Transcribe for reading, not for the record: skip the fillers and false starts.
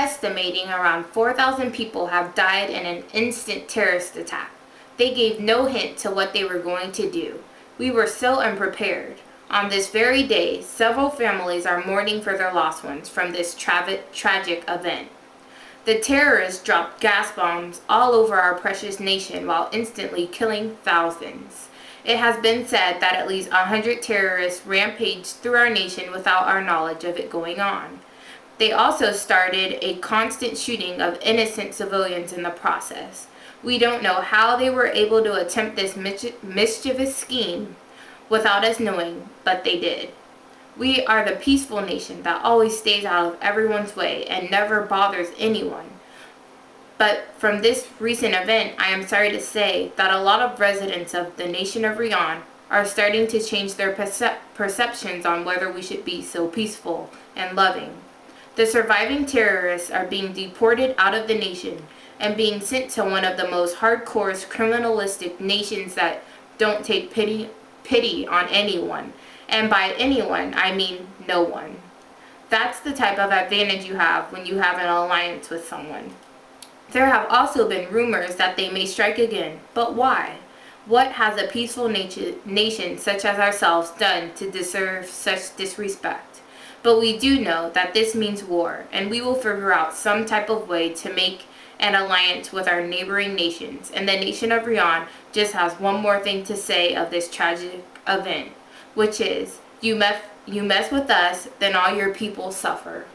estimating around 4,000 people have died in an instant terrorist attack. They gave no hint to what they were going to do. We were so unprepared. On this very day, several families are mourning for their lost ones from this tragic event. The terrorists dropped gas bombs all over our precious nation while instantly killing thousands. It has been said that at least 100 terrorists rampaged through our nation without our knowledge of it going on. They also started a constant shooting of innocent civilians in the process. We don't know how they were able to attempt this mischievous scheme without us knowing, but they did. We are the peaceful nation that always stays out of everyone's way and never bothers anyone. But from this recent event, I am sorry to say that a lot of residents of the nation of Rion are starting to change their perceptions on whether we should be so peaceful and loving. The surviving terrorists are being deported out of the nation and being sent to one of the most hardcore criminalistic nations that don't take pity on anyone. And by anyone, I mean no one. That's the type of advantage you have when you have an alliance with someone. There have also been rumors that they may strike again, but why? What has a peaceful nation such as ourselves done to deserve such disrespect? But we do know that this means war, and we will figure out some type of way to make an alliance with our neighboring nations. And the nation of Rion just has one more thing to say of this tragic event, which is, you mess with us, then all your people suffer.